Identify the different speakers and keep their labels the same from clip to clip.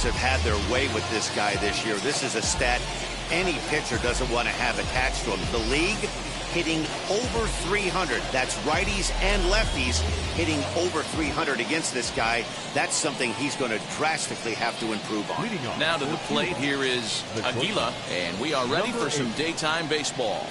Speaker 1: hitters have had their way with this guy this year. This is a stat any pitcher doesn't want to have attached to him. The league hitting over 300. That's righties and lefties hitting over 300 against this guy. That's something he's going to drastically have to improve on.
Speaker 2: Now to the plate, here is Aguila, and we are ready for some daytime baseball.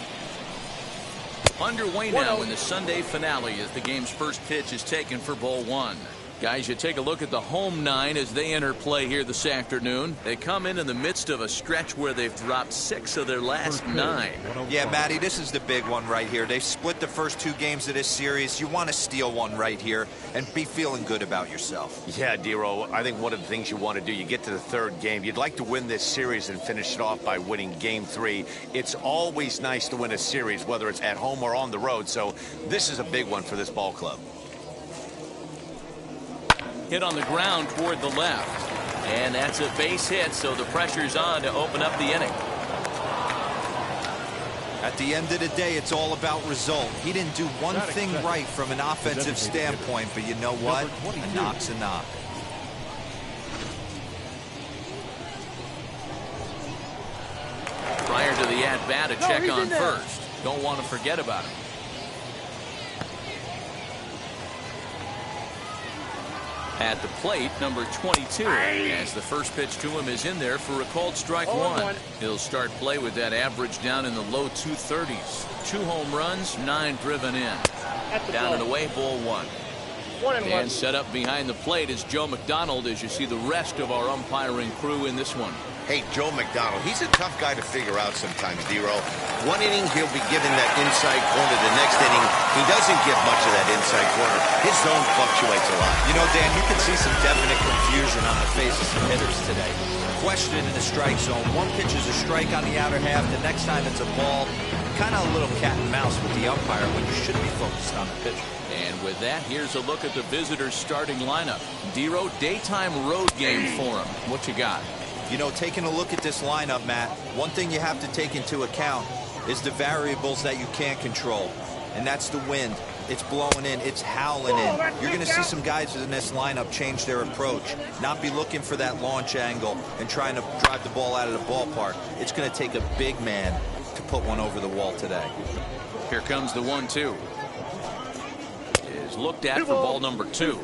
Speaker 2: Underway now in the Sunday finale as the game's first pitch is taken for ball one. Guys, you take a look at the home nine as they enter play here this afternoon. They come in the midst of a stretch where they've dropped 6 of their last 9.
Speaker 3: Yeah, Matty, this is the big one right here. They've split the first 2 games of this series. You want to steal one right here and be feeling good about yourself.
Speaker 1: Yeah, Dero, I think one of the things you want to do, you get to the 3rd game, you'd like to win this series and finish it off by winning game 3. It's always nice to win a series, whether it's at home or on the road, so this is a big one for this ball club.
Speaker 2: Hit on the ground toward the left. And that's a base hit, so the pressure's on to open up the inning.
Speaker 3: At the end of the day, it's all about result. He didn't do one thing right from an offensive standpoint, but you know what? A knock's a knock.
Speaker 2: Prior to the at-bat, a check on first. Don't want to forget about him. At the plate, number 22, as the first pitch to him is in there for a called strike one. He'll start play with that average down in the low 230s. 2 home runs, 9 driven in. Down and away, ball 1. And set up behind the plate is Joe McDonald as you see the rest of our umpiring crew in this one.
Speaker 1: Hey, Joe McDonald, he's a tough guy to figure out sometimes, Dero. One inning, he'll be given that inside corner. The next inning, he doesn't give much of that inside corner. His zone fluctuates a lot.
Speaker 3: You know, Dan, you can see some definite confusion on the faces of hitters today. Question in the strike zone. One pitch is a strike on the outer half. The next time it's a ball. Kind of a little cat and mouse with the umpire when you should be focused on the pitcher.
Speaker 2: And with that, here's a look at the visitors' starting lineup. Dero, daytime road game for him. What you got?
Speaker 3: You know, taking a look at this lineup, Matt, one thing you have to take into account is the variables that you can't control. And that's the wind. It's blowing in. It's howling in. You're going to see some guys in this lineup change their approach, not be looking for that launch angle and trying to drive the ball out of the ballpark. It's going to take a big man to put one over the wall today.
Speaker 2: Here comes the 1-2. Is looked at for ball number 2.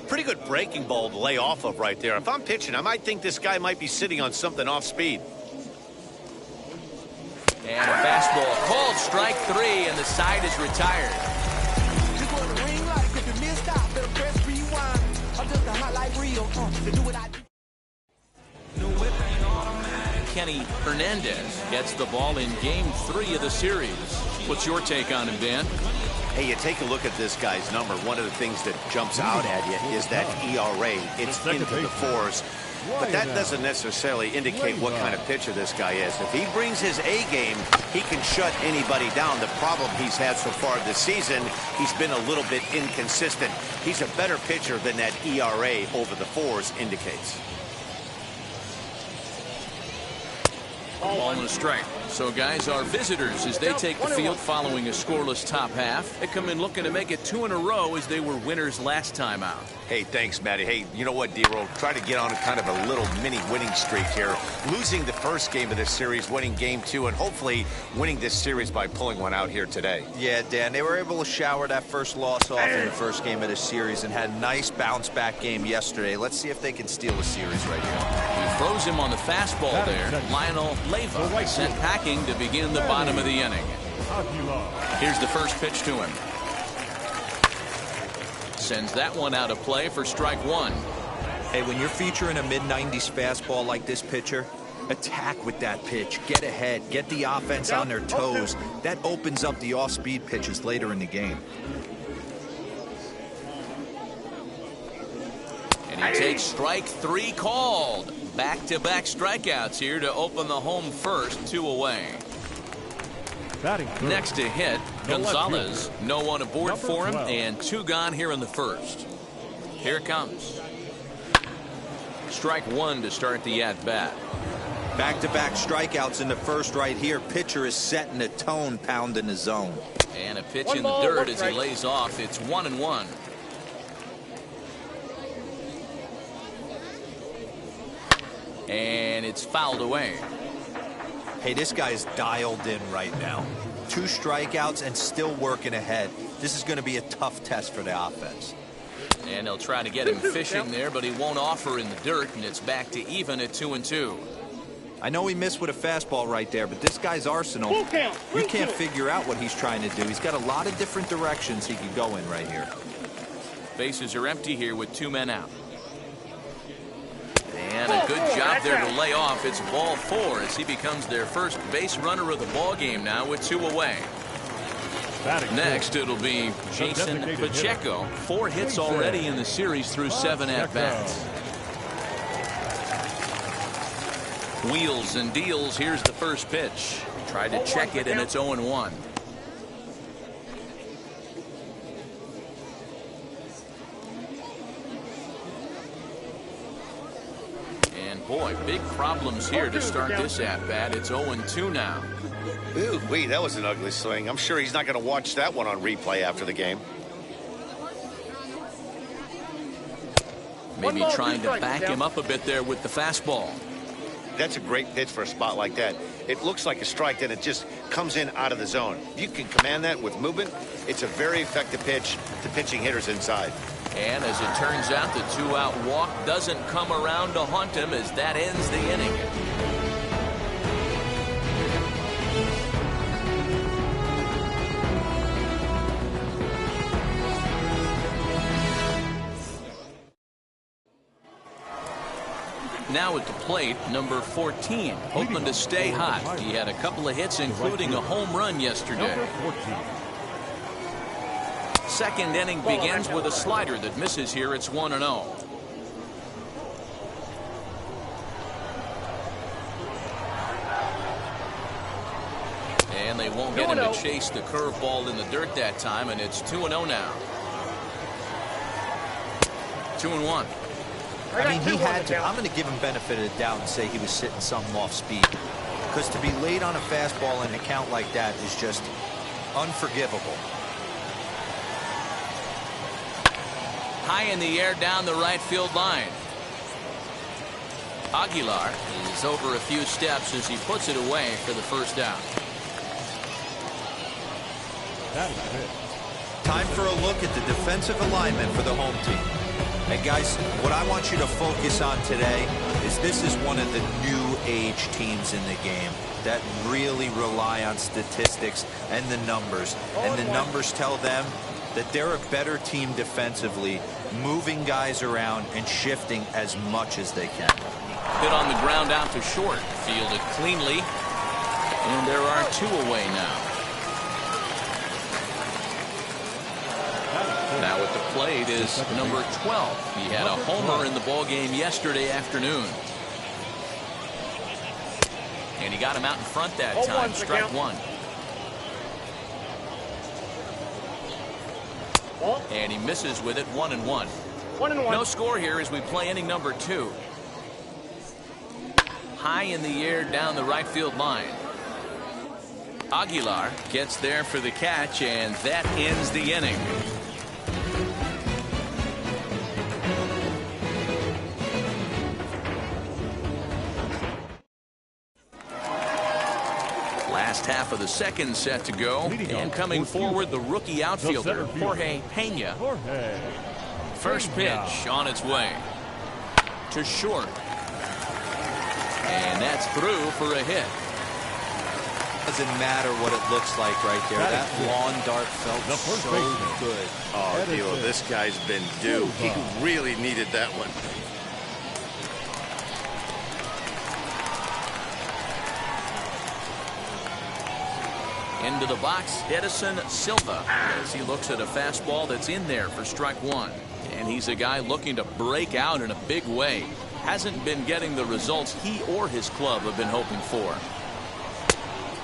Speaker 1: Pretty good breaking ball to lay off of right there. If I'm pitching, I might think this guy might be sitting on something off speed.
Speaker 2: And a fastball called strike 3, and the side is retired. Kenny Hernandez gets the ball in game 3 of the series. What's your take on him, Dan?
Speaker 1: Hey, you take a look at this guy's number. One of the things that jumps out at you is that ERA. It's into the 4s. But that doesn't necessarily indicate what kind of pitcher this guy is. If he brings his A game, he can shut anybody down. The problem he's had so far this season, he's been a little bit inconsistent. He's a better pitcher than that ERA over the 4s indicates.
Speaker 2: Ball and a strike. So, guys, our visitors, as they take the field following a scoreless top half, they come in looking to make it 2 in a row as they were winners last time out.
Speaker 1: Hey, thanks, Matty. Hey, you know what, Dero? Try to get on a kind of a little mini winning streak here. Losing the first game of this series, winning game 2, and hopefully winning this series by pulling one out here today.
Speaker 3: Yeah, Dan, they were able to shower that first loss off in the first game of this series and had a nice bounce-back game yesterday. Let's see if they can steal a series right here.
Speaker 2: He throws him on the fastball there. Lionel Leyva sent packing to begin the bottom of the inning. Here's the first pitch to him. Sends that one out of play for strike 1.
Speaker 3: Hey, when you're featuring a mid-90s fastball like this pitcher, attack with that pitch. Get ahead. Get the offense on their toes. That opens up the off-speed pitches later in the game.
Speaker 2: And he takes strike 3 called. Back-to-back strikeouts here to open the home first, 2 away. Next to hit, Gonzalez. No one aboard for him, and 2 gone here in the first. Here it comes. Strike 1 to start the at-bat.
Speaker 3: Back-to-back strikeouts in the first right here. Pitcher is setting the tone, pounding the zone.
Speaker 2: And a pitch in the dirt as he lays off. It's 1-1. And it's fouled away.
Speaker 3: Hey, this guy's dialed in right now. 2 strikeouts and still working ahead. This is going to be a tough test for the offense.
Speaker 2: And they'll try to get him fishing there, but he won't offer in the dirt, and it's back to even at 2-2.
Speaker 3: I know he missed with a fastball right there, but this guy's arsenal, you can't figure out what he's trying to do. He's got a lot of different directions he could go in right here.
Speaker 2: Bases are empty here with 2 men out. And a good job there to lay off. It's ball 4 as he becomes their first base runner of the ball game now with 2 away. Next, it'll be Jason Pacheco. 4 hits already in the series through 7 at-bats. Wheels and deals. Here's the first pitch. Tried to check it, and it's 0-1. And boy, big problems here to start this at-bat. It's 0-2 now.
Speaker 1: Ooh, wait, that was an ugly swing. I'm sure he's not going to watch that one on replay after the game.
Speaker 2: Maybe trying to back him up a bit there with the fastball.
Speaker 1: That's a great pitch for a spot like that. It looks like a strike, then it just comes in out of the zone. If you can command that with movement, it's a very effective pitch to pitching hitters inside.
Speaker 2: And as it turns out, the 2-out walk doesn't come around to haunt him as that ends the inning. Now at the plate, number 14, hoping to stay hot. He had a couple of hits, including a home run yesterday. Second inning begins with a slider that misses here. It's 1-0. And they won't get him to chase the curveball in the dirt that time, and it's 2-0 now. 2-1.
Speaker 3: I mean, he had to. I'm going to give him benefit of the doubt and say he was sitting something off speed. Because to be late on a fastball in a count like that is just unforgivable.
Speaker 2: High in the air down the right field line. Aguilar is over a few steps as he puts it away for the first out.
Speaker 3: Time for a look at the defensive alignment for the home team. And guys, what I want you to focus on today is this is one of the new age teams in the game that really rely on statistics and the numbers. And the numbers tell them that they're a better team defensively, moving guys around and shifting as much as they can.
Speaker 2: Hit on the ground out to short. Fielded cleanly. And there are 2 away now. Now at the plate is number 12. He had a homer in the ballgame yesterday afternoon. And he got him out in front that time. Strike 1. And he misses with it. 1-1. No score here as we play inning number 2. High in the air down the right field line. Aguilar gets there for the catch, and that ends the inning. Last half of the second set to go, and coming forward, the rookie outfielder, Jorge Pena. First pitch on its way to short. And that's through for a hit.
Speaker 3: Doesn't matter what it looks like right there. That lawn dart felt so good.
Speaker 1: Oh, Dilo, this guy's been due. He really needed that one.
Speaker 2: Into the box, Edison Silva, as he looks at a fastball that's in there for strike 1. And he's a guy looking to break out in a big way. Hasn't been getting the results he or his club have been hoping for.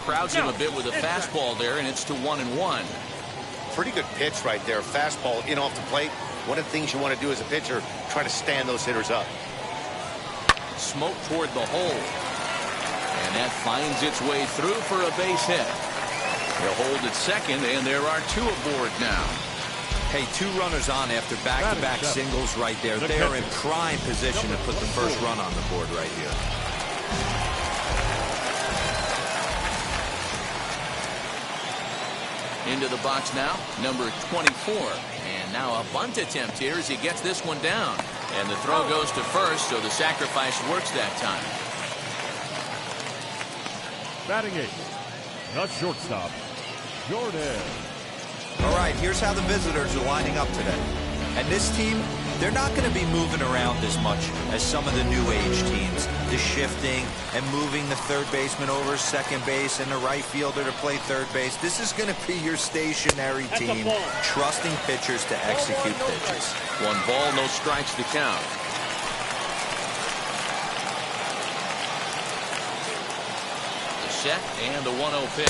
Speaker 2: Crowds him a bit with a fastball there, and it's to 1-1.
Speaker 1: Pretty good pitch right there. Fastball in off the plate. One of the things you want to do as a pitcher, try to stand those hitters up.
Speaker 2: Smoke toward the hole. And that finds its way through for a base hit. He'll hold at second, and there are 2 aboard now.
Speaker 3: Hey, 2 runners on after back-to-back singles right there. They are in prime position to put the first run on the board right here.
Speaker 2: Into the box now, number 24. And now a bunt attempt here as he gets this one down. And the throw goes to first, so the sacrifice works that time.
Speaker 4: Batting 8, the shortstop, Jordan.
Speaker 3: All right, here's how the visitors are lining up today. And this team, they're not going to be moving around as much as some of the new age teams. The shifting and moving the third baseman over second base and the right fielder to play third base. This is going to be your stationary team, trusting pitchers to execute pitches.
Speaker 2: 1 ball, no strikes to count. The set and the 1-0 pitch.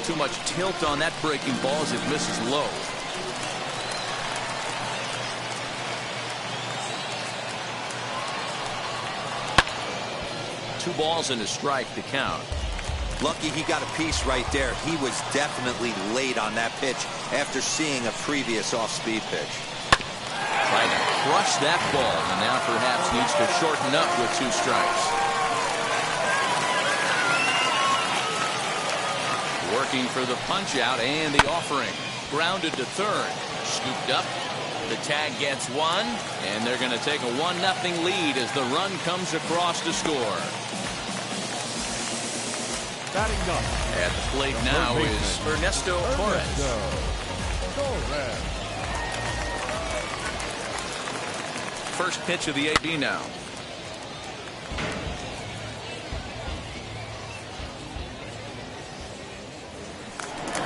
Speaker 2: Too much tilt on that breaking ball as it misses low. Two balls and a strike to count.
Speaker 3: Lucky he got a piece right there. He was definitely late on that pitch after seeing a previous off-speed pitch.
Speaker 2: Trying to crush that ball, and now perhaps needs to shorten up with 2 strikes. Working for the punch out and the offering. Grounded to third. Scooped up. The tag gets 1, and they're going to take a 1-0 lead as the run comes across to score.
Speaker 4: Batting 9.
Speaker 2: At the plate now is Ernesto Torres. First pitch of the AB now.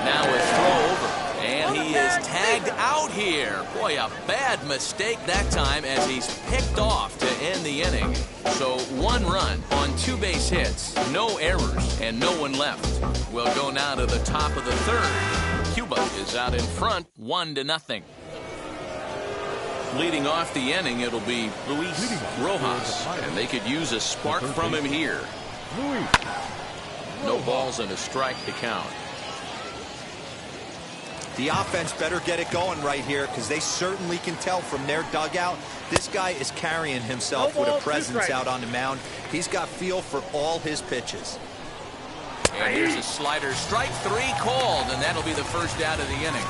Speaker 2: Now a throw over, and he is tagged out here. Boy, a bad mistake that time as he's picked off to end the inning. So 1 run on 2 base hits, no errors, and no one left. We'll go now to the top of the 3rd. Cuba is out in front, 1-0. Leading off the inning, it'll be Luis Rojas, and they could use a spark from him here. No balls and a strike to count.
Speaker 3: The offense better get it going right here because they certainly can tell from their dugout this guy is carrying himself with a presence out on the mound. He's got feel for all his pitches.
Speaker 2: And here's a slider. Strike 3 called, and that'll be the first out of the inning.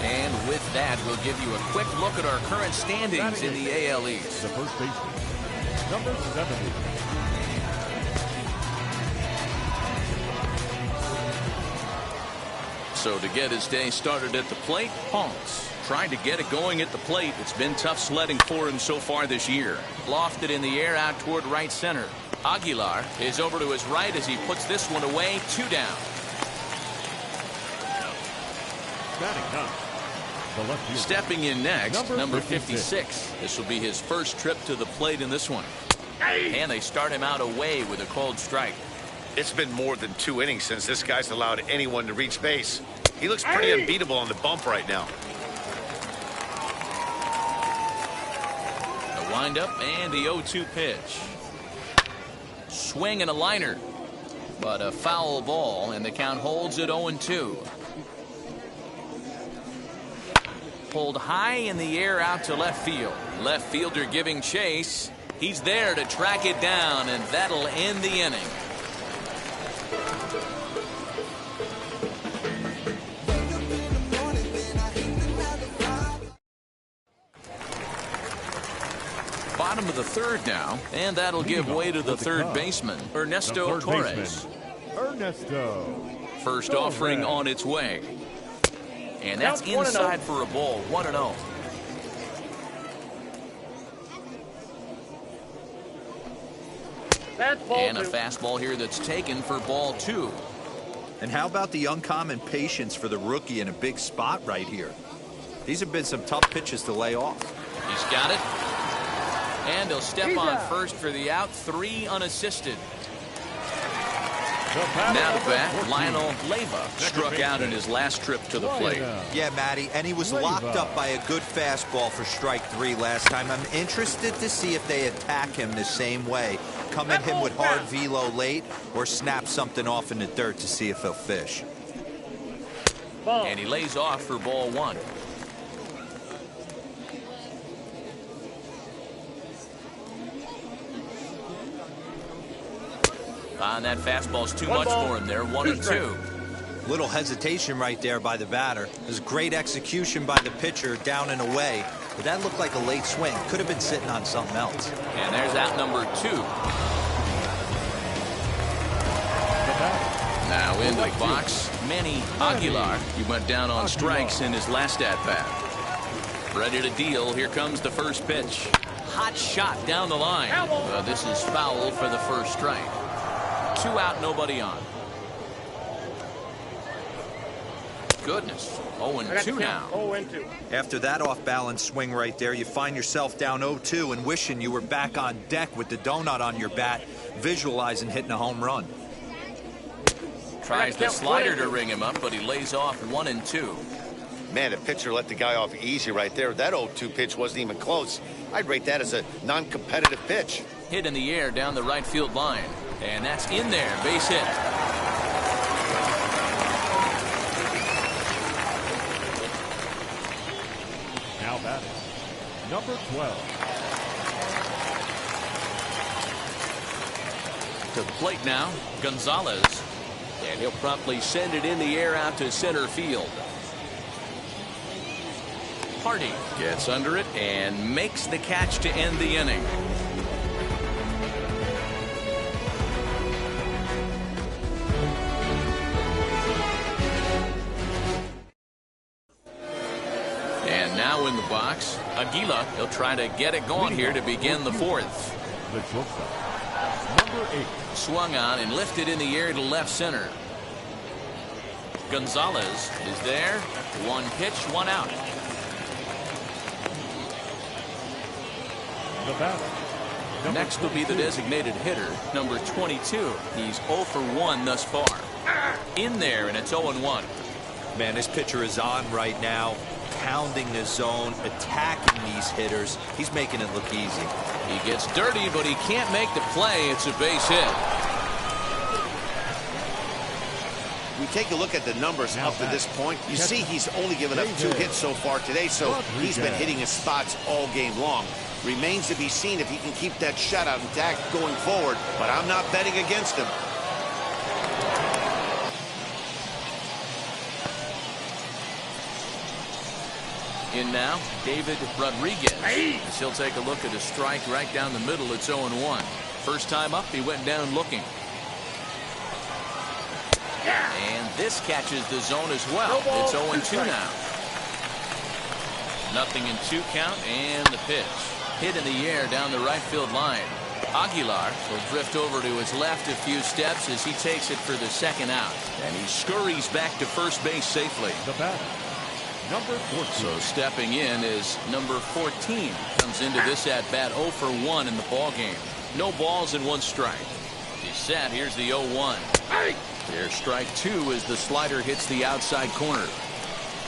Speaker 2: And with that, we'll give you a quick look at our current standings in the AL East.
Speaker 4: The first baseman, number 70.
Speaker 2: So to get his day started at the plate, Ponce tried to get it going at the plate. It's been tough sledding for him so far this year. Lofted in the air out toward right center. Aguilar is over to his right as he puts this one away. 2 down. Stepping in next, number 56. This will be his first trip to the plate in this one. And they start him out away with a cold strike.
Speaker 1: It's been more than 2 innings since this guy's allowed anyone to reach base. He looks pretty unbeatable on the bump right now.
Speaker 2: The windup and the 0-2 pitch. Swing and a liner. But a foul ball, and the count holds at 0-2. Pulled high in the air out to left field. Left fielder giving chase. He's there to track it down, and that'll end the inning. Bottom of the 3rd now, and that'll give way to the 3rd baseman, Ernesto Torres. First offering on its way. And that's inside for a ball, 1-0. And a fastball here that's taken for ball 2.
Speaker 3: And how about the uncommon patience for the rookie in a big spot right here? These have been some tough pitches to lay off.
Speaker 2: He's got it. And he'll step on first for the out. 3 unassisted. Now to bat, Lionel Leyva struck out in his last trip to the plate.
Speaker 3: Yeah, Matty, and he was locked up by a good fastball for strike 3 last time. I'm interested to see if they attack him the same way. Come at him with hard velo late or snap something off in the dirt to see if he'll fish.
Speaker 2: And he lays off for ball one. That fastball's too much for him there. 1-2.
Speaker 3: Little hesitation right there by the batter. There's great execution by the pitcher down and away. But that looked like a late swing. Could have been sitting on something else.
Speaker 2: And there's out number 2. Now into the box, Manny Aguilar. He went down on strikes in his last at-bat. Ready to deal. Here comes the first pitch. Hot shot down the line. This is foul for the first strike. 2 out, nobody on. Goodness. 0-2 now.
Speaker 5: 0-2.
Speaker 3: After that off-balance swing right there, you find yourself down 0-2 and wishing you were back on deck with the donut on your bat, visualizing hitting a home run.
Speaker 2: Tries the slider to ring him up, but he lays off 1-2.
Speaker 1: Man, the pitcher let the guy off easy right there. That 0-2 pitch wasn't even close. I'd rate that as a non-competitive pitch.
Speaker 2: Hit in the air down the right field line. And that's in there. Base hit.
Speaker 4: Now batting, number 12.
Speaker 2: To the plate now, Gonzalez. And he'll promptly send it in the air out to center field. Hardy gets under it and makes the catch to end the inning. And now in the box, Aguila. He'll try to get it going here to begin the fourth.
Speaker 4: The shortstop, number 8.
Speaker 2: Swung on and lifted in the air to left center. Gonzalez is there. 1 pitch, 1 out.
Speaker 4: The batter.
Speaker 2: Next will be the designated hitter, number 22. He's 0 for 1 thus far. In there, and it's 0-1.
Speaker 3: Man, this pitcher is on right now, pounding the zone, attacking these hitters. He's making it look easy.
Speaker 2: He gets dirty, but he can't make the play. It's a base hit.
Speaker 1: We take a look at the numbers up to this point. You see he's only given up 2 hits so far today, so he's been hitting his spots all game long. Remains to be seen if he can keep that shutout intact going forward, but I'm not betting against him.
Speaker 2: In now, David Rodriguez. He'll take a look at a strike right down the middle. It's 0-1. First time up, he went down looking. And this catches the zone as well. It's 0-2 now. Nothing in 2 count, and the pitch. Hit in the air down the right field line. Aguilar will drift over to his left a few steps as he takes it for the second out. And he scurries back to first base safely.
Speaker 4: The batter, number 14.
Speaker 2: So stepping in is number 14. Comes into this at-bat 0 for 1 in the ball game. No balls and 1 strike. He's set. Here's the 0-1. There's strike 2 as the slider hits the outside corner.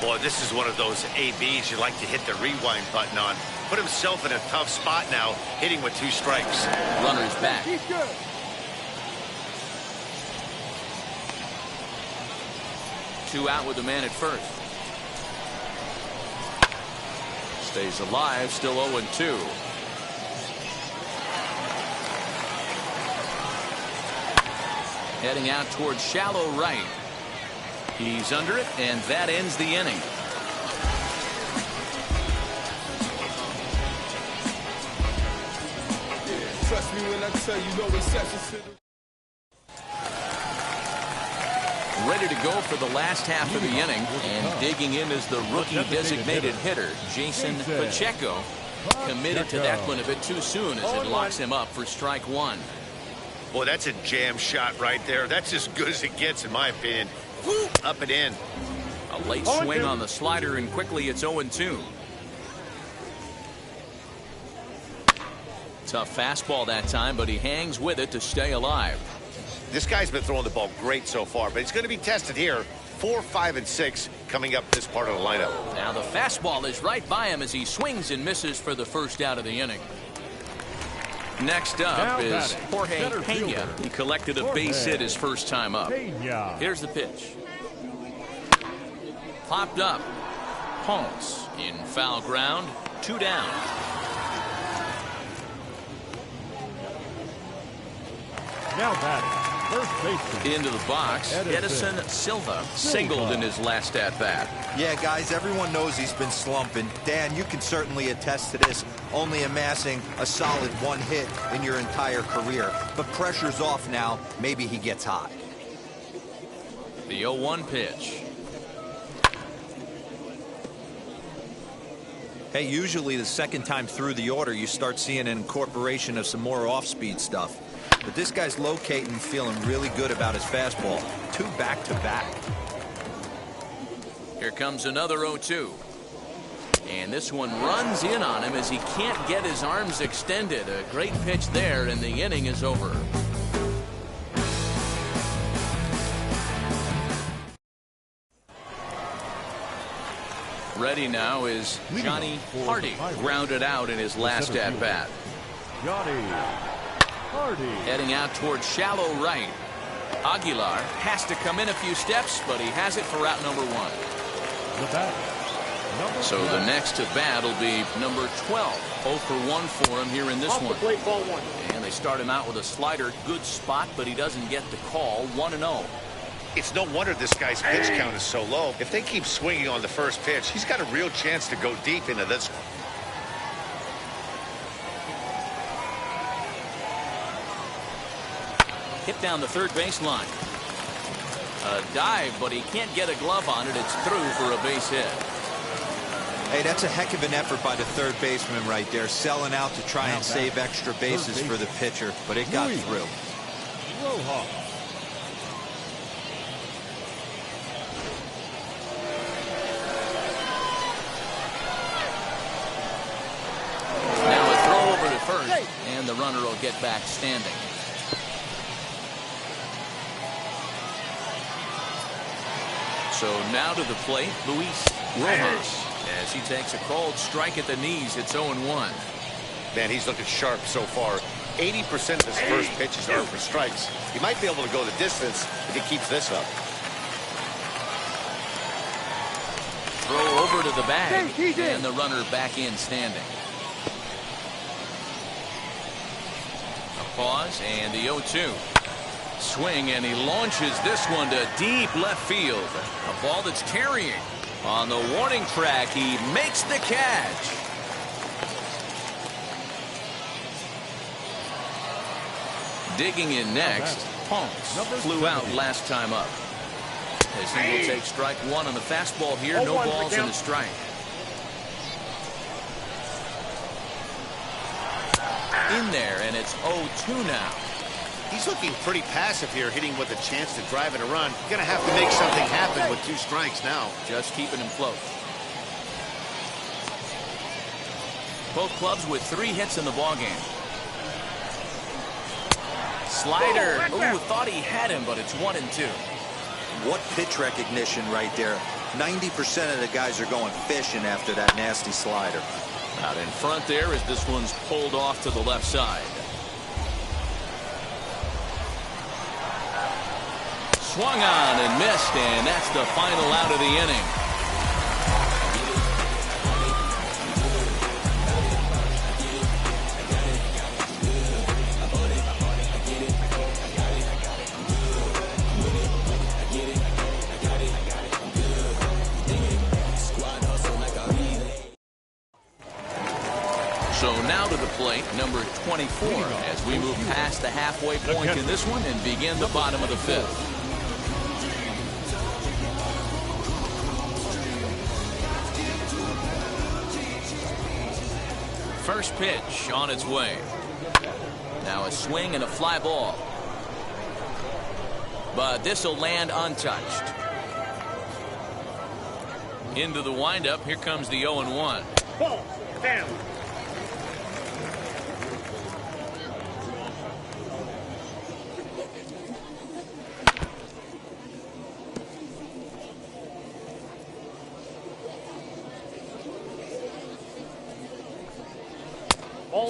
Speaker 1: Boy, this is one of those ABs you like to hit the rewind button on. Put himself in a tough spot now, hitting with 2 strikes.
Speaker 2: Runner's back.
Speaker 4: He's good.
Speaker 2: Two out with the man at first. Stays alive, still 0-2. Heading out towards shallow right. He's under it, and that ends the inning.
Speaker 6: Trust me when I tell you no exceptions to the...
Speaker 2: Ready to go for the last half of the inning, and digging in is the rookie designated hitter, Jason Pacheco. Committed to that one a bit too soon as it locks him up for strike 1.
Speaker 1: Boy, that's a jam shot right there. That's as good as it gets, in my opinion. Woo, up and in.
Speaker 2: A late swing on the slider, and quickly it's 0-2. Tough fastball that time, but he hangs with it to stay alive.
Speaker 1: This guy's been throwing the ball great so far, but he's going to be tested here. 4, 5, and 6 coming up this part of the lineup.
Speaker 2: Now the fastball is right by him as he swings and misses for the first out of the inning. Next up is Jorge Pena. He collected a base hit his first time up. Here's the pitch. popped up. Ponce in foul ground. 2 down.
Speaker 4: Now batting, first baseman.
Speaker 2: Into the box, Edison Silva singled in his last at-bat.
Speaker 3: Yeah, guys, everyone knows he's been slumping. Dan, you can certainly attest to this, only amassing a solid 1 hit in your entire career. But pressure's off now. Maybe he gets hot.
Speaker 2: The 0-1 pitch.
Speaker 3: Hey, usually the second time through the order, you start seeing an incorporation of some more off-speed stuff. But this guy's locating, feeling really good about his fastball. 2 back-to-back.
Speaker 2: Here comes another 0-2. And this one runs in on him as he can't get his arms extended. A great pitch there, and the inning is over. Ready now is Johnny Hardy, grounded out in his last at-bat.
Speaker 4: Johnny Hardy.
Speaker 2: Heading out towards shallow right. Aguilar has to come in a few steps, but he has it for out number 1.
Speaker 4: The bat.
Speaker 2: So the next at bat will be number 12. 0 for 1 for him here in this one. And they start him out with a slider. Good spot, but he doesn't get the call. 1-0.
Speaker 1: It's no wonder this guy's pitch count is so low. If they keep swinging on the first pitch, he's got a real chance to go deep into this.
Speaker 2: Hit down the third baseline. A dive, but he can't get a glove on it. It's through for a base hit.
Speaker 3: Hey, that's a heck of an effort by the third baseman right there, selling out to try and save extra bases for the pitcher, but it got through.
Speaker 4: Rojas.
Speaker 2: Now a throw over to first, and the runner will get back standing. So now to the plate, Luis Rojas, as he takes a called strike at the knees. It's 0-1.
Speaker 1: Man, he's looking sharp so far. 80% of his first pitches are for strikes. He might be able to go the distance if he keeps this up.
Speaker 2: Throw over to the bag, and the runner back in standing. A pause, and the 0-2. Swing, and he launches this one to deep left field. A ball that's carrying. On the warning track, he makes the catch. Digging in next, Ponce flew out last time up. As he will take strike 1 on the fastball here. No balls in the strike. In there, and it's 0-2 now.
Speaker 1: He's looking pretty passive here, hitting with a chance to drive it a run. Going to have to make something happen with 2 strikes now.
Speaker 2: Just keeping him close. Both clubs with 3 hits in the ballgame. Slider. Ooh, thought he had him, but it's 1-2.
Speaker 3: What pitch recognition right there. 90% of the guys are going fishing after that nasty slider.
Speaker 2: Out in front there as this one's pulled off to the left side. Swung on and missed, and that's the final out of the inning. So now to the plate, number 24, as we move past the halfway point in this one and begin the bottom of the 5th. First pitch on its way. Now a swing and a fly ball. But this will land untouched. Into the windup. Here comes the 0-1.
Speaker 5: Ball down.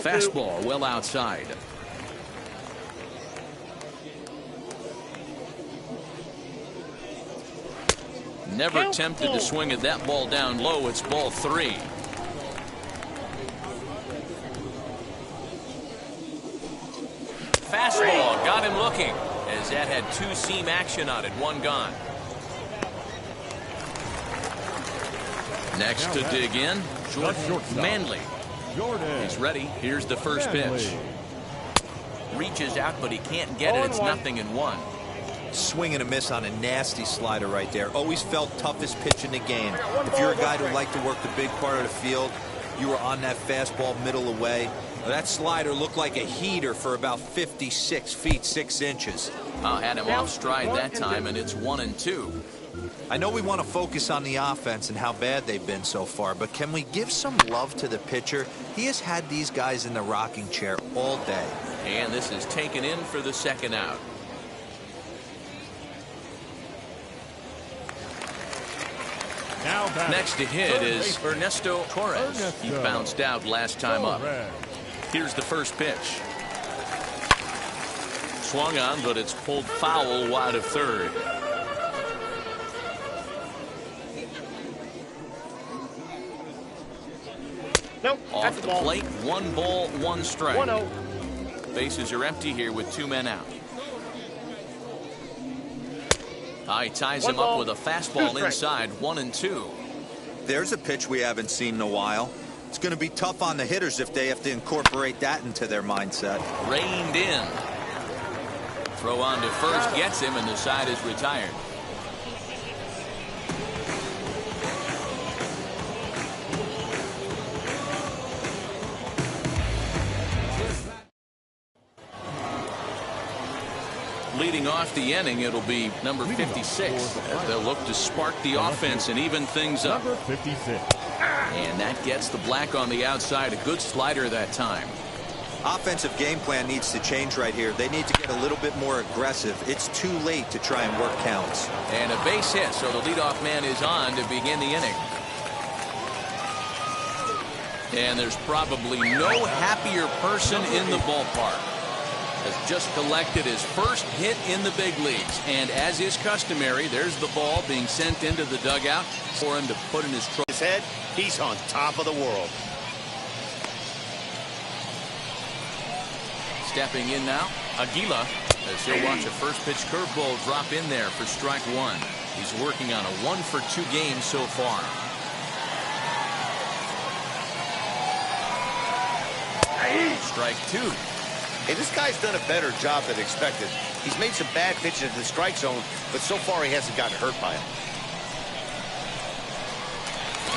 Speaker 2: Fastball well outside. Never tempted to swing at that ball down low. It's ball 3. Fastball got him looking, as that had 2-seam action on it. 1 gone. Next to dig in, Jordan Manley. He's ready. Here's the first pitch. Reaches out, but he can't get it. It's 0-1.
Speaker 3: Swing and a miss on a nasty slider right there. Always felt toughest pitch in the game. If you're a guy who liked to work the big part of the field, you were on that fastball middle away. That slider looked like a heater for about 56 feet 6 inches.
Speaker 2: Had him off stride that time, and it's 1-2.
Speaker 3: I know we want to focus on the offense and how bad they've been so far, but can we give some love to the pitcher? He has had these guys in the rocking chair all day.
Speaker 2: And this is taken in for the second out. Next to hit is Ernesto Torres. He bounced out last time up. Here's the first pitch. Swung on, but it's pulled foul wide of third.
Speaker 5: Nope.
Speaker 2: Off the plate, 1 ball, 1 strike.
Speaker 5: 1-0.
Speaker 2: Bases are empty here with 2 men out. He ties him up with a fastball inside. 1-2.
Speaker 3: There's a pitch we haven't seen in a while. It's going to be tough on the hitters if they have to incorporate that into their mindset.
Speaker 2: Reined in. Throw on to first, gets him, and the side is retired. Leading off the inning, it'll be number 56 as they'll look to spark the offense and even things up.
Speaker 4: Number 56.
Speaker 2: And that gets the black on the outside. A good slider that time.
Speaker 3: Offensive game plan needs to change right here. They need to get a little bit more aggressive. It's too late to try and work counts.
Speaker 2: And a base hit, so the leadoff man is on to begin the inning. And there's probably no happier person in the ballpark. Has just collected his first hit in the big leagues. And as is customary, there's the ball being sent into the dugout for him to put in his
Speaker 1: head. He's on top of the world.
Speaker 2: Stepping in now, Aguila, as he'll watch a first pitch curveball drop in there for strike 1. He's working on a 1-for-2 game so far. Strike 2.
Speaker 1: Hey, this guy's done a better job than expected. He's made some bad pitches in the strike zone, but so far he hasn't gotten hurt by him.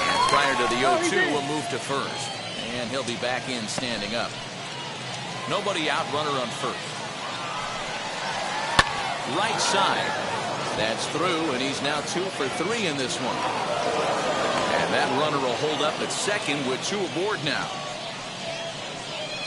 Speaker 2: And prior to the 0-2, we'll move to first. And he'll be back in standing up. Nobody out, runner on first. Right side. That's through, and he's now 2 for 3 in this one. And that runner will hold up at second with 2 aboard now.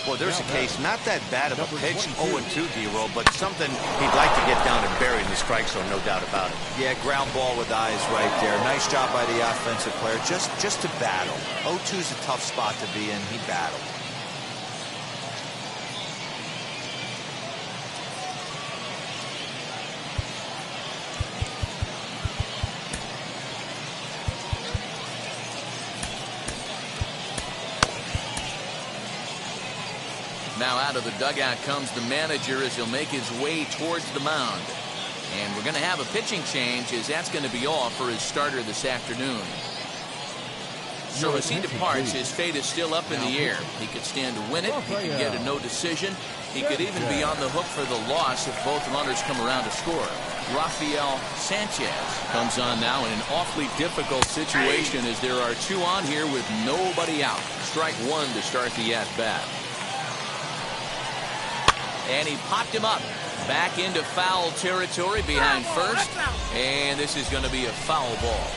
Speaker 1: Boy, there's a case, not that bad of a pitch, 0-2, D-roll, but something he'd like to get down and bury in the strike zone, no doubt about it.
Speaker 3: Yeah, ground ball with eyes right there. Nice job by the offensive player, just to battle. 0-2 is a tough spot to be in. He battled.
Speaker 2: Now out of the dugout comes the manager as he'll make his way towards the mound. And we're going to have a pitching change, as that's going to be all for his starter this afternoon. So as he departs, his fate is still up in the air. He could stand to win it. He could get a no decision. He could even be on the hook for the loss if both runners come around to score. Rafael Sanchez comes on now in an awfully difficult situation, as there are 2 on here with nobody out. Strike 1 to start the at-bat. And he popped him up back into foul territory behind first. And this is going to be a foul ball.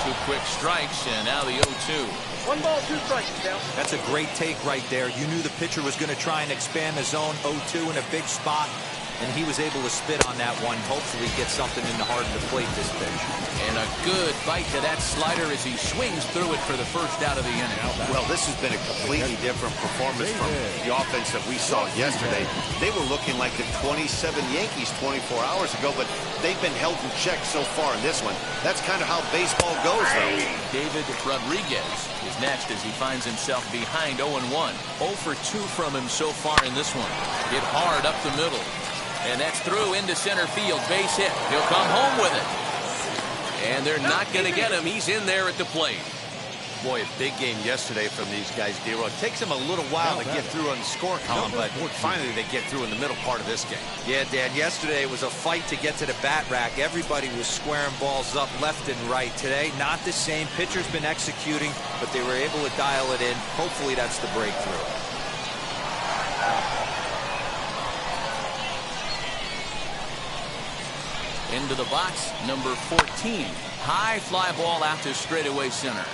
Speaker 2: 2 quick strikes, and now the 0-2.
Speaker 5: 1 ball, 2 strikes, down.
Speaker 3: That's a great take right there. You knew the pitcher was going to try and expand the zone. 0-2 in a big spot. and he was able to spit on that one. Hopefully get something in the heart of the plate this pitch.
Speaker 2: And a good bite to that slider as he swings through it for the first out of the inning.
Speaker 1: Well, this has been a completely different performance from the offense that we saw yesterday. They were looking like the 27 Yankees 24 hours ago, but they've been held in check so far in this one. That's kind of how baseball goes, though.
Speaker 2: David Rodriguez is next as he finds himself behind 0-1. 0 for 2 from him so far in this one. Hit hard up the middle. And that's through into center field. Base hit. He'll come home with it. And they're not going to get him. He's in there at the plate.
Speaker 1: Boy, a big game yesterday from these guys, D-Row. It takes them a little while to get through on the score column, but finally they get through in the middle part of this game.
Speaker 3: Yeah, Dan, yesterday it was a fight to get to the bat rack. Everybody was squaring balls up left and right. Today, not the same. Pitcher's been executing, but they were able to dial it in. Hopefully that's the breakthrough.
Speaker 2: Into the box, number 14. High fly ball out to straightaway center.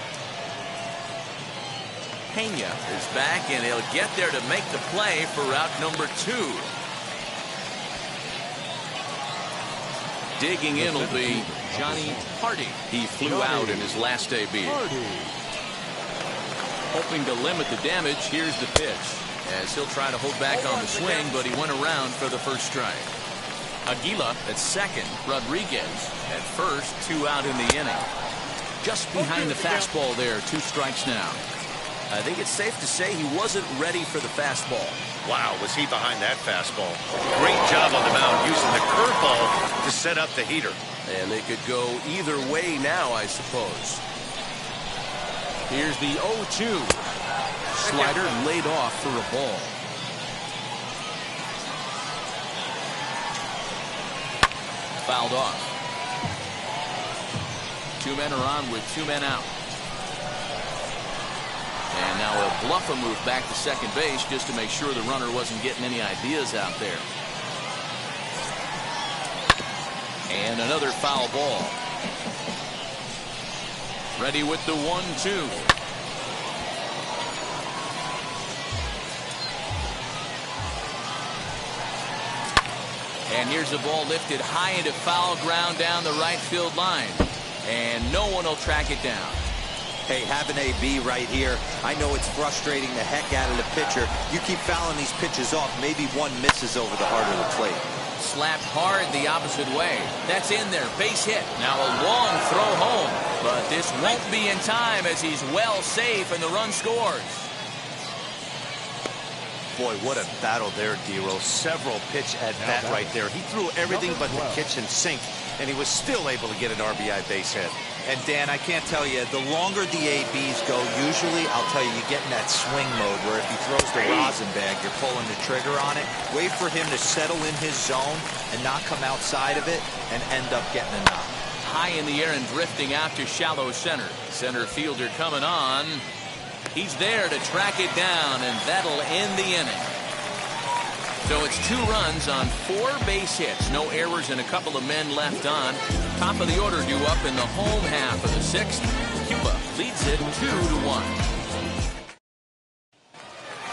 Speaker 2: Pena is back, and he'll get there to make the play for route number 2. Digging in will be Johnny Hardy. He flew out in his last debut. Hoping to limit the damage, here's the pitch. As he'll try to hold back on the swing, but he went around for the first strike. Aguila at second. Rodriguez at first. 2 out in the inning. Just behind the fastball there. 2 strikes now. I think it's safe to say he wasn't ready for the fastball.
Speaker 1: Wow, was he behind that fastball. Great job on the mound using the curveball to set up the heater.
Speaker 2: And they could go either way now, I suppose. Here's the 0-2. Slider laid off for a ball. Fouled off. 2 men are on with 2 men out. And now a bluffer move back to second base just to make sure the runner wasn't getting any ideas out there. And another foul ball. Ready with the 1-2. And here's the ball lifted high into foul ground down the right field line. And no one will track it down.
Speaker 3: Hey, have an AB right here. I know it's frustrating the heck out of the pitcher. You keep fouling these pitches off, maybe one misses over the heart of the plate.
Speaker 2: Slapped hard the opposite way. That's in there. Base hit. Now a long throw home. But this won't be in time as he's well safe and the run scores.
Speaker 1: Boy, what a battle there, D-Row. Several pitch at bat right there. He threw everything but the kitchen sink, and he was still able to get an RBI base hit.
Speaker 3: And Dan, I can't tell you, the longer the ABs go, usually, I'll tell you, you get in that swing mode where if he throws the rosin bag, you're pulling the trigger on it. Wait for him to settle in his zone and not come outside of it and end up getting a knock.
Speaker 2: High in the air and drifting out to shallow center. Center fielder coming on. He's there to track it down, and that'll end the inning. So it's 2 runs on 4 base hits. No errors and a couple of men left on. Top of the order due up in the home half of the 6th. Cuba leads it 2-1.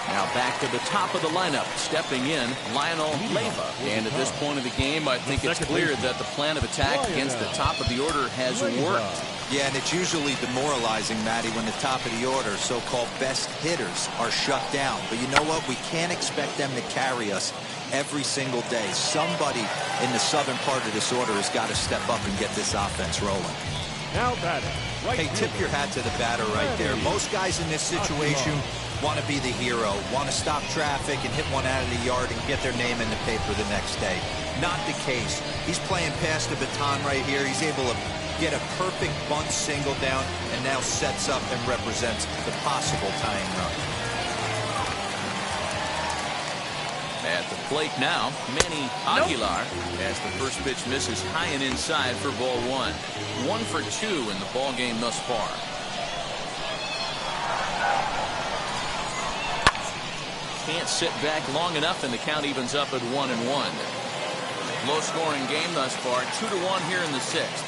Speaker 2: Now back to the top of the lineup. Stepping in, Lionel Leyva. And at this point of the game, I think it's clear that the plan of attack against the top of the order has worked.
Speaker 3: Yeah, and it's usually demoralizing, Matty, when the top of the order, so-called best hitters, are shut down. But you know what? We can't expect them to carry us every single day. Somebody in the southern part of this order has got to step up and get this offense rolling.
Speaker 4: Now batting.
Speaker 3: Hey, tip your hat to the batter right there. Most guys in this situation want to be the hero, want to stop traffic and hit one out of the yard and get their name in the paper the next day. Not the case. He's playing past the baton right here. He's able to get a perfect bunt single down and now sets up and represents the possible tying run.
Speaker 2: At the plate now, Manny Aguilar, as the first pitch misses high and inside for ball 1. 1 for 2 in the ball game thus far. Can't sit back long enough, and the count evens up at 1-1. Low scoring game thus far, 2-1 here in the 6th.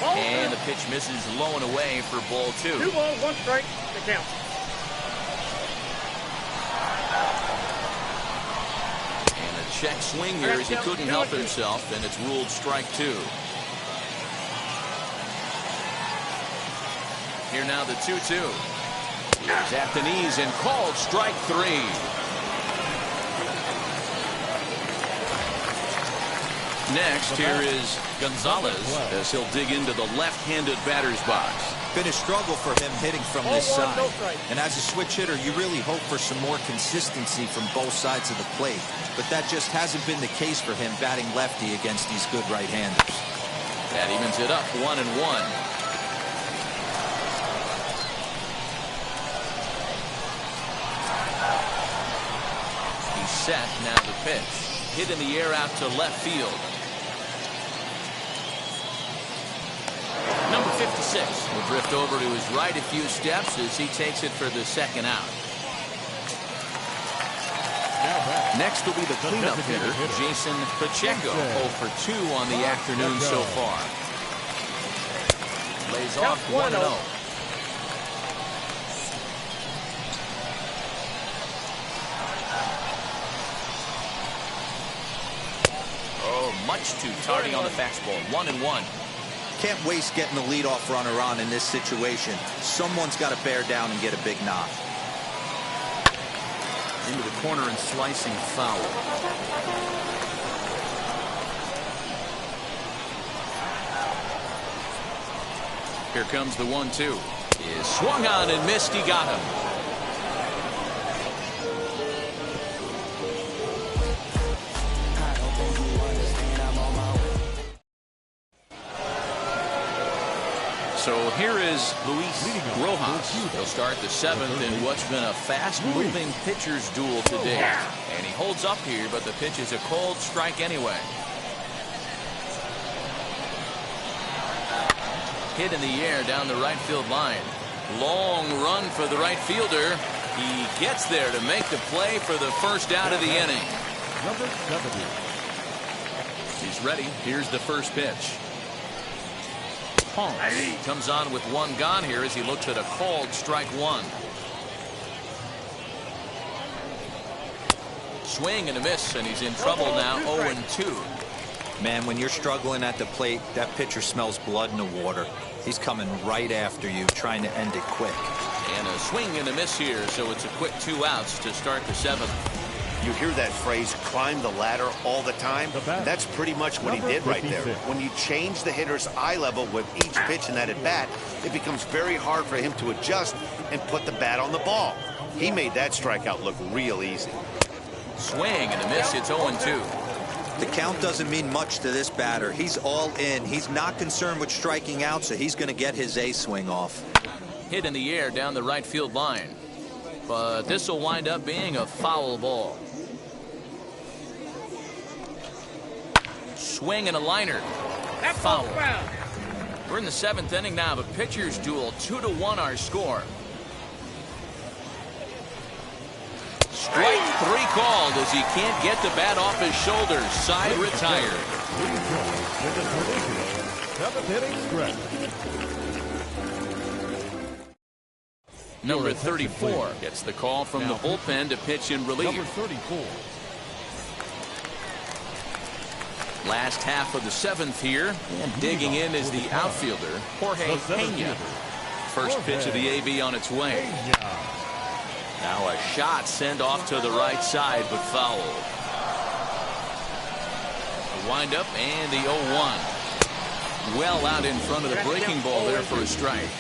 Speaker 2: And the pitch misses low and away for ball 2.
Speaker 5: 2 balls, 1 strike, the count.
Speaker 2: check swing here as he couldn't help himself, and it's ruled strike 2. Here now the 2-2. He's at the knees and called strike 3. Next, here is Gonzalez as he'll dig into the left-handed batter's box.
Speaker 3: Been a struggle for him hitting from this side. And as a switch hitter, you really hope for some more consistency from both sides of the plate. But that just hasn't been the case for him batting lefty against these good right-handers.
Speaker 2: That evens it up 1-1. He's set, now the pitch. Hit in the air out to left field. Number 56 will drift over to his right a few steps as he takes it for the second out. Next will be the cleanup hitter, Jason Pacheco, 0 for 2 on the afternoon so far. Lays off 1-0. Much too tardy on the fastball. 1-1.
Speaker 3: Can't waste getting the leadoff runner on in this situation. Someone's got to bear down and get a big knock.
Speaker 2: Into the corner and slicing foul. Here comes the 1-2. Is swung on and missed. He got him. So here is Luis Rojas. He'll start the 7th in what's been a fast-moving pitcher's duel today. And he holds up here, but the pitch is a cold strike anyway. Hit in the air down the right field line. Long run for the right fielder. He gets there to make the play for the first out of the inning.
Speaker 4: Number 70.
Speaker 2: He's ready. Here's the first pitch. Comes on with one gone here as he looks at a called strike 1. Swing and a miss, and he's in trouble now. 0-2.
Speaker 3: Man, when you're struggling at the plate, that pitcher smells blood in the water. He's coming right after you, trying to end it quick.
Speaker 2: And a swing and a miss here, so it's a quick 2 outs to start the 7th.
Speaker 1: You hear that phrase, climb the ladder, all the time. That's pretty much what he did right there. When you change the hitter's eye level with each pitch in that at-bat, it becomes very hard for him to adjust and put the bat on the ball. He made that strikeout look real easy.
Speaker 2: Swing and a miss. It's 0-2.
Speaker 3: The count doesn't mean much to this batter. He's all in. He's not concerned with striking out, so he's going to get his A swing off.
Speaker 2: Hit in the air down the right field line. But this will wind up being a foul ball. Swing and a liner. Foul. We're in the 7th inning now of a pitcher's duel. 2-1 our score. Strike 3 called as he can't get the bat off his shoulders. Side retired. Number 34 gets the call from the bullpen to pitch in relief.
Speaker 4: Number 34.
Speaker 2: Last half of the 7th here, and digging in is the outfielder, Jorge Pena. First pitch of the AB on its way. Now a shot sent off to the right side, but foul. The windup and the 0-1. Well out in front of the breaking ball there for a strike.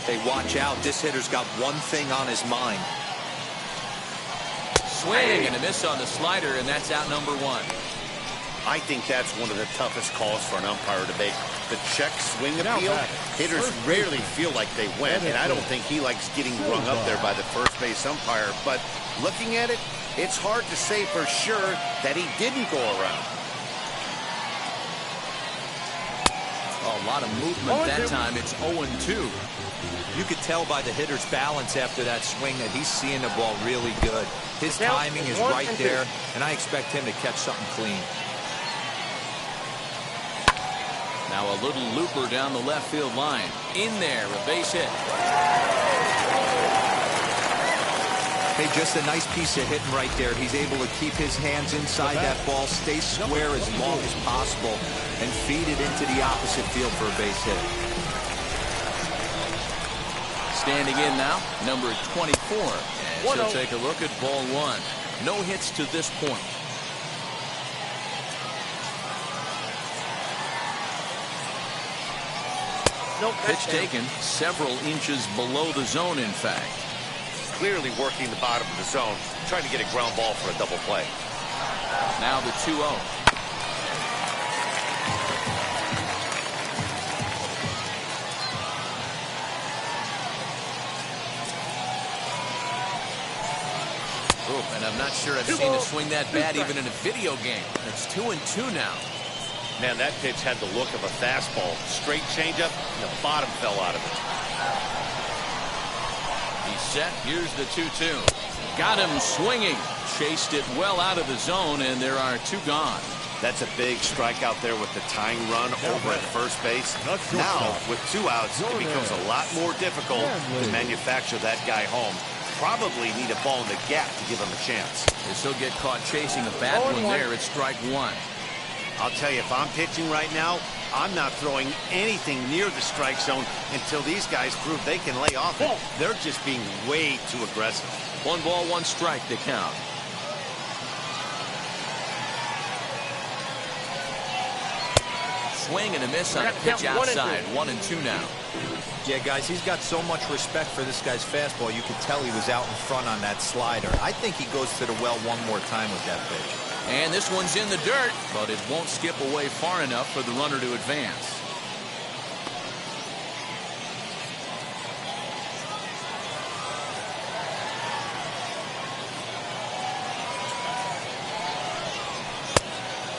Speaker 3: Hey, watch out. This hitter's got one thing on his mind.
Speaker 2: Swing and a miss on the slider, and that's out number 1.
Speaker 1: I think that's one of the toughest calls for an umpire to make. The check swing appeal, hitters rarely feel like they went, and I don't think he likes getting rung up there by the first base umpire. But looking at it, it's hard to say for sure that he didn't go around.
Speaker 2: A lot of movement that time. It's 0-2.
Speaker 3: You could tell by the hitter's balance after that swing that he's seeing the ball really good. His timing is right there, and I expect him to catch something clean.
Speaker 2: Now a little looper down the left field line. In there, a base hit.
Speaker 3: Hey, Hey, just a nice piece of hitting right there. He's able to keep his hands inside that ball, stay square as long as possible, and feed it into the opposite field for a base hit.
Speaker 2: Standing in now, number 24. And she'll take a look at ball one. No hits to this point. Pitch taken several inches below the zone, in fact.
Speaker 1: Clearly working the bottom of the zone, trying to get a ground ball for a double play.
Speaker 2: Now the 2-0. And I'm not sure I've seen a swing that bad even in a video game. It's 2-2 now.
Speaker 1: Man, that pitch had the look of a fastball. Straight changeup, and the bottom fell out of it.
Speaker 2: He's set. Here's the 2-2. Got him swinging. Chased it well out of the zone, and there are two gone.
Speaker 1: That's a big strikeout there with the tying run over at first base. Now, with 2 outs, it becomes a lot more difficult to manufacture that guy home. Probably need a ball in the gap to give him a chance.
Speaker 2: As he'll get caught chasing a bad one there, it's strike one.
Speaker 1: I'll tell you, if I'm pitching right now, I'm not throwing anything near the strike zone until these guys prove they can lay off it. They're just being way too aggressive.
Speaker 2: 1 ball, 1 strike to count. Swing and a miss on a pitch outside. 1-2 now.
Speaker 3: Yeah, guys, he's got so much respect for this guy's fastball. You could tell he was out in front on that slider. I think he goes to the well one more time with that pitch.
Speaker 2: And this one's in the dirt, but it won't skip away far enough for the runner to advance.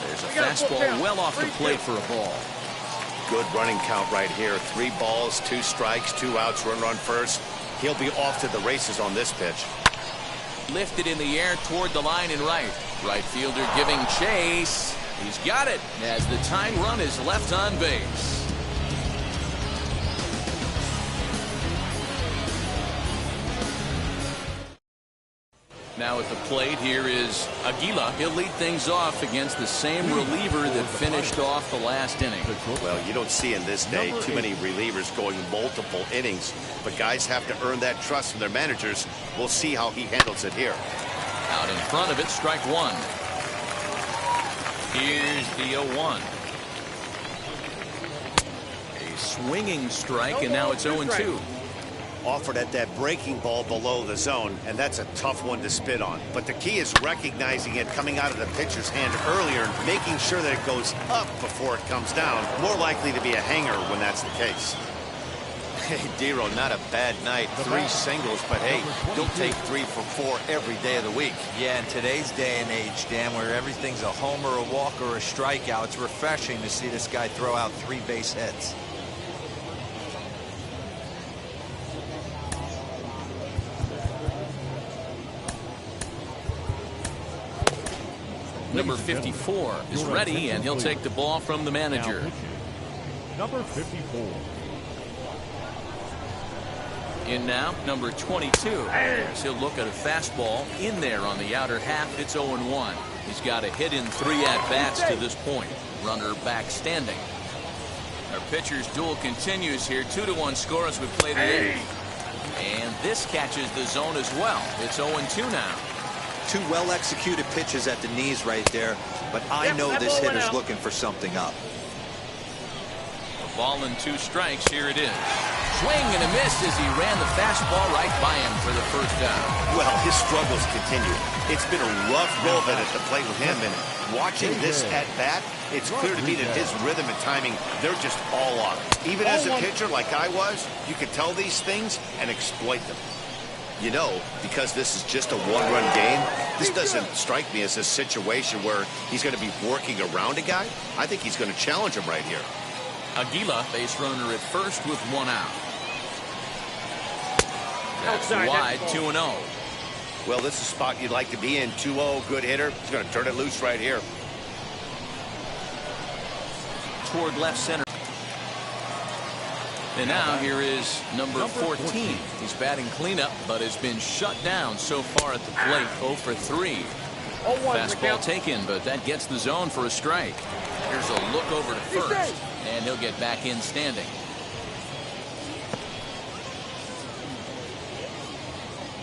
Speaker 2: There's a fastball well off the plate for a ball.
Speaker 1: Good running count right here. 3 balls, 2 strikes, 2 outs, run first. He'll be off to the races on this pitch.
Speaker 2: Lifted in the air toward the line and right. Right fielder giving chase. He's got it as the tying run is left on base. Now at the plate, here is Aguila. He'll lead things off against the same reliever that finished off the last inning.
Speaker 1: Well, you don't see in this day too many relievers going multiple innings, but guys have to earn that trust from their managers. We'll see how he handles it here.
Speaker 2: Out in front of it, strike one. Here's the 0-1. A swinging strike, and now it's 0-2.
Speaker 1: Offered at that breaking ball below the zone, and that's a tough one to spit on. But the key is recognizing it coming out of the pitcher's hand earlier and making sure that it goes up before it comes down. More likely to be a hanger when that's the case. Hey, Dero, not a bad night. 3 singles, but hey, he'll take 3 for 4 every day of the week.
Speaker 3: Yeah, in today's day and age, Dan, where everything's a homer, a walk, or a strikeout, it's refreshing to see this guy throw out 3 base hits.
Speaker 2: Number 54 is ready, and he'll take the ball from the manager.
Speaker 4: Number 54.
Speaker 2: In now, number 22. As he'll look at a fastball in there on the outer half. It's 0-1. He's got a hit in 3 at-bats to this point. Runner back standing. Our pitcher's duel continues here. 2-1 score as we play the 8th. And this catches the zone as well. It's 0-2 now.
Speaker 3: 2 well-executed pitches at the knees right there, but I know this hitter's looking for something up.
Speaker 2: A ball and 2 strikes. Here it is. Swing and a miss as he ran the fastball right by him for the first down.
Speaker 1: Well, his struggles continue. It's been a rough go of it at the plate with him, and watching this at-bat, it's clear to me that his rhythm and timing, they're just all off. Even as a pitcher like I was, you could tell these things and exploit them. You know, because this is just a 1-run game, this doesn't strike me as a situation where he's going to be working around a guy. I think he's going to challenge him right here.
Speaker 2: Aguila, base runner at first with 1 out. That's wide, 2-0.
Speaker 1: Well, this is a spot you'd like to be in. 2-0, good hitter. He's going to turn it loose right here.
Speaker 2: Toward left center. And now here is number 14. He's batting cleanup, but has been shut down so far at the plate. 0 for 3. Fastball taken, but that gets the zone for a strike. Here's a look over to first, and he'll get back in standing.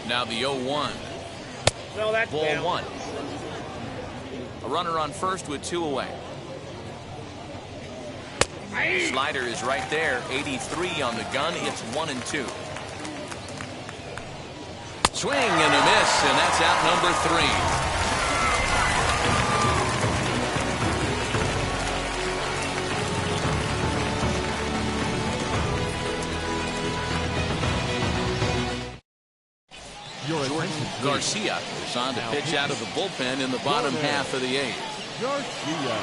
Speaker 2: Now the 0-1.
Speaker 5: No, that's
Speaker 2: Ball
Speaker 5: down.
Speaker 2: 1. A runner on first with 2 away. Slider is right there. 83 on the gun. It's 1-2. Swing and a miss, and that's out number 3. Garcia is on to pitch out of the bullpen in the bottom half of the 8th.
Speaker 4: Garcia.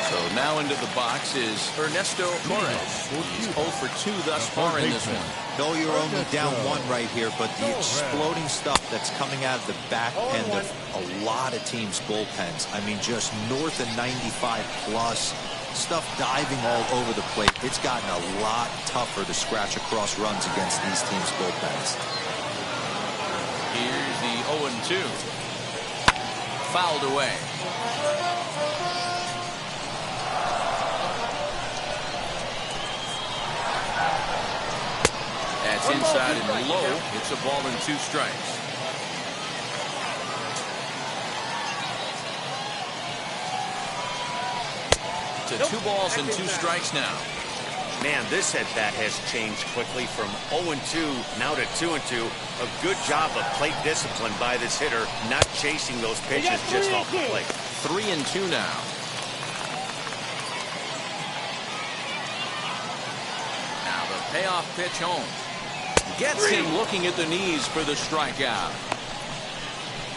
Speaker 2: So now into the box is Ernesto Torres. He's 0 for 2 thus far in this one.
Speaker 3: No, you're only down 1 right here, but the exploding stuff that's coming out of the back end of a lot of teams' bullpens. I mean, just north of 95 plus. Stuff diving all over the plate. It's gotten a lot tougher to scratch across runs against these teams' bullpens.
Speaker 2: Here's the 0-2. Fouled away. That's inside and low. It's a ball and 2 strikes. To 2 balls and 2 strikes now.
Speaker 1: Man, this at bat has changed quickly from 0-2 now to 2-2. A good job of plate discipline by this hitter, not chasing those pitches just off the plate.
Speaker 2: 3-2 now. Now the payoff pitch home. Gets him looking at the knees for the strikeout.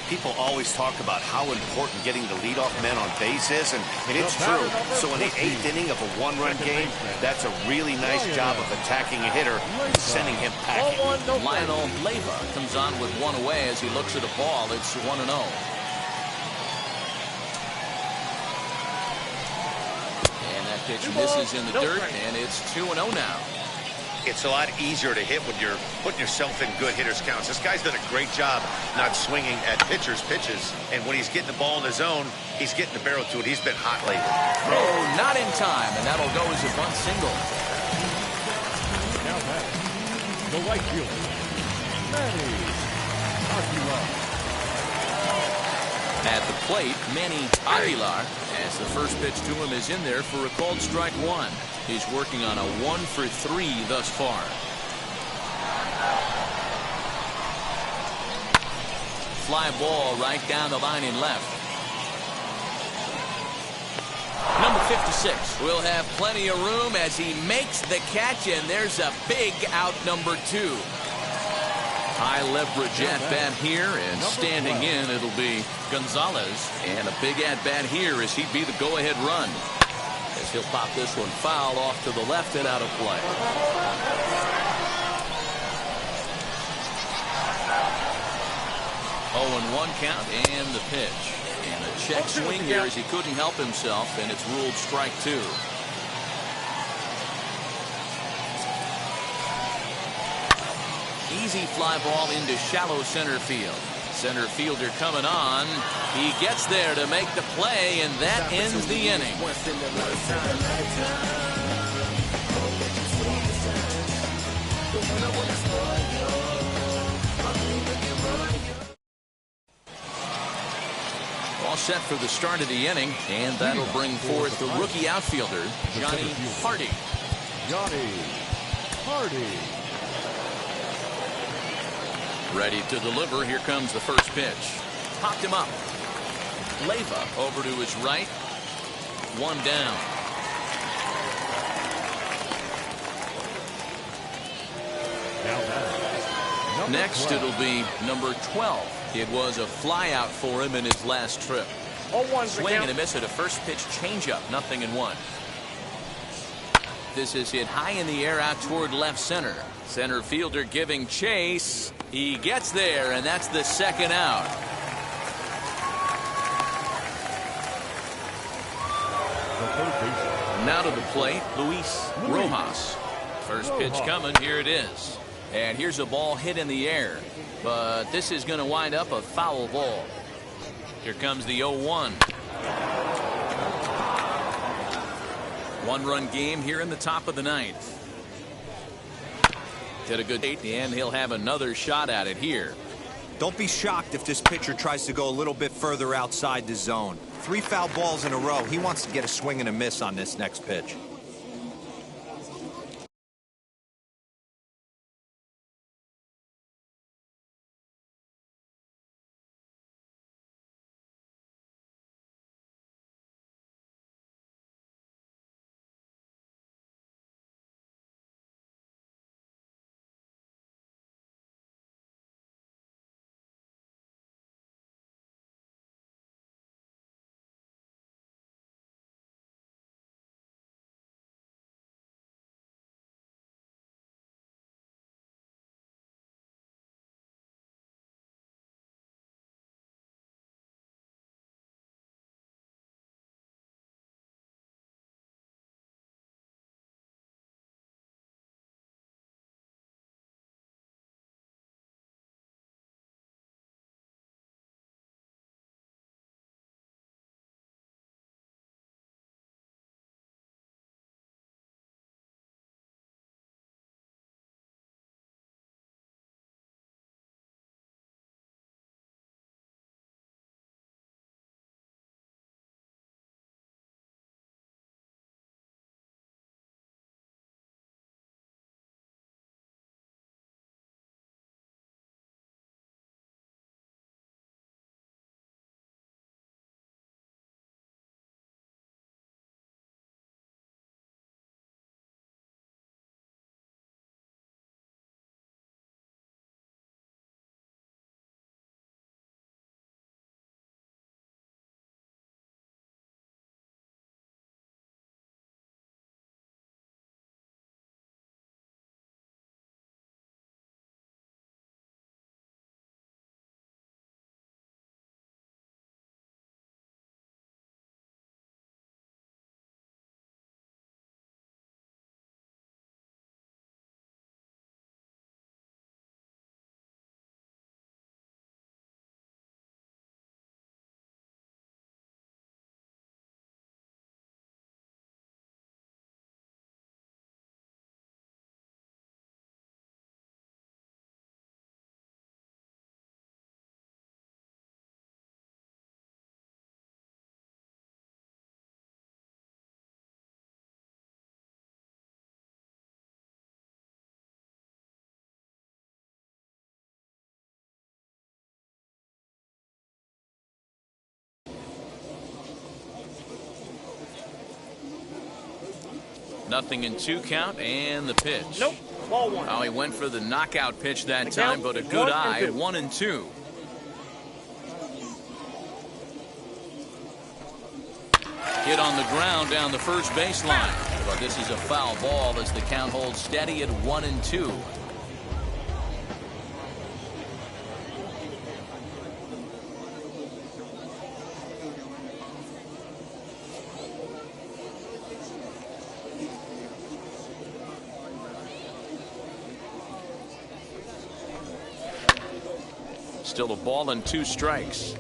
Speaker 1: People always talk about how important getting the leadoff man on base is, and it's true. So in the 8th inning of a 1-run game, that's a really nice job of attacking a hitter and sending him packing.
Speaker 2: Lionel Leyva comes on with 1 away as he looks at a ball. It's 1-0. And that pitch misses in the dirt, and it's 2-0 now.
Speaker 1: It's a lot easier to hit when you're putting yourself in good hitters' counts. This guy's done a great job not swinging at pitchers' pitches. And when he's getting the ball in the zone, he's getting the barrel to it. He's been hot lately.
Speaker 2: Oh, not in time, and that'll go as a bunt single.
Speaker 4: Now back, the right fielder, Manny Aguilar.
Speaker 2: At the plate, Manny Aguilar, as the first pitch to him is in there for a called strike 1. He's working on a 1 for 3 thus far. Fly ball right down the line in left. Number 56 will have plenty of room as he makes the catch, and there's a big out number 2. High leverage at bat here, and standing in it'll be Gonzalez, and a big at bat here as he'd be the go-ahead run. As he'll pop this one foul off to the left and out of play. 0-1 count and the pitch. And a check swing here as he couldn't help himself, and it's ruled strike 2. Easy fly ball into shallow center field. Center fielder coming on. He gets there to make the play, and that ends the inning. All set for the start of the inning, and that'll bring forth the rookie outfielder, Johnny Hardy.
Speaker 4: Johnny Hardy.
Speaker 2: Ready to deliver. Here comes the first pitch. Popped him up. Leyva over to his right. 1 down. Next it'll be number 12. It was a fly out for him in his last trip. Swing and a miss at a first pitch changeup. 0-1. This is hit high in the air out toward left center. Center fielder giving chase. He gets there, and that's the second out.
Speaker 4: The third baseman,
Speaker 2: Now to the plate, Luis Rojas. First pitch coming. Here it is. And here's a ball hit in the air. But this is going to wind up a foul ball. Here comes the 0-1. One-run game here in the top of the ninth. Did a good 8, and he'll have another shot at it here.
Speaker 3: Don't be shocked if this pitcher tries to go a little bit further outside the zone. 3 foul balls in a row. He wants to get a swing and a miss on this next pitch.
Speaker 2: Nothing in 2 count, and the pitch.
Speaker 5: Nope. Ball 1.
Speaker 2: Oh, he went for the knockout pitch that time, but a good eye. 1-2. Hit on the ground down the first baseline. But this is a foul ball as the count holds steady at 1-2. Still a ball and 2 strikes.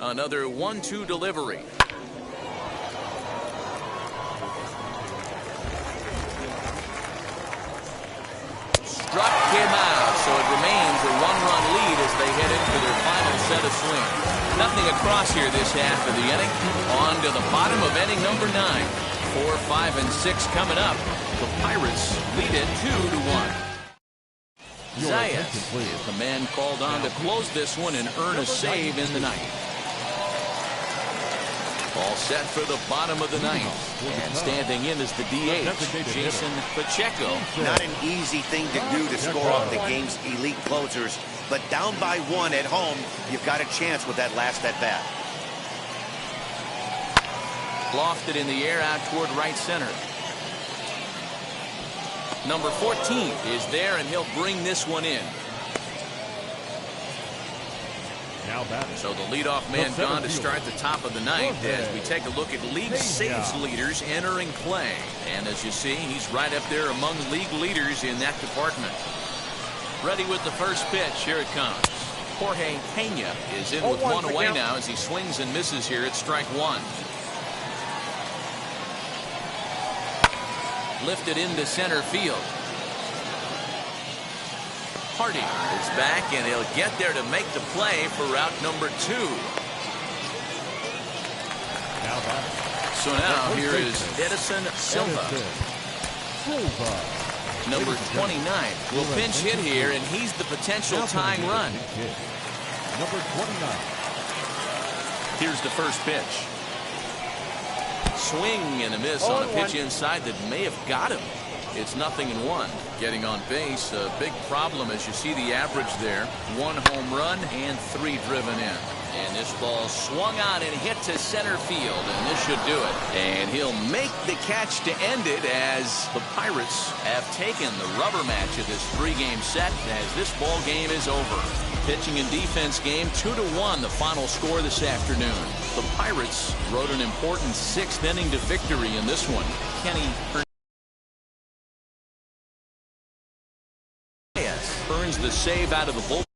Speaker 2: Another 1-2 delivery. Struck him out, so it remains a 1-run lead as they head into their final set of swings. Nothing across here this half of the inning. On to the bottom of inning number 9. 4, 5, and 6 coming up. The Pirates lead it 2-1. Zayas is the man called on to close this one and earn a save in the ninth. All set for the bottom of the ninth. And standing in is the DH, Jason Pacheco.
Speaker 1: Not an easy thing to do to score off the game's elite closers, but down by 1 at home, you've got a chance with that last at bat.
Speaker 2: Lofted in the air out toward right center. Number 14 is there, and he'll bring this one in.
Speaker 4: Now batting.
Speaker 2: So the leadoff man gone to start the top of the ninth as we take a look at league saves leaders entering play. And as you see, he's right up there among league leaders in that department. Ready with the first pitch. Here it comes. Jorge Pena is in with one away now as he swings and misses here at strike one. Lifted into center field. Hardy is back, and he'll get there to make the play for route number 2. So now here is Edison Silva. Number 29 will pinch hit here, and he's the potential tying run.
Speaker 4: Number 29.
Speaker 2: Here's the first pitch. Swing and a miss on a pitch inside that may have got him. It's 0-1. Getting on base, a big problem as you see the average there. 1 home run and 3 driven in. And this ball swung on and hit to center field, and this should do it. And he'll make the catch to end it as the Pirates have taken the rubber match of this 3-game set as this ball game is over. Pitching and defense game 2-1, the final score this afternoon. The Pirates rode an important 6th inning to victory in this one. Kenny earns the save out of the bullpen.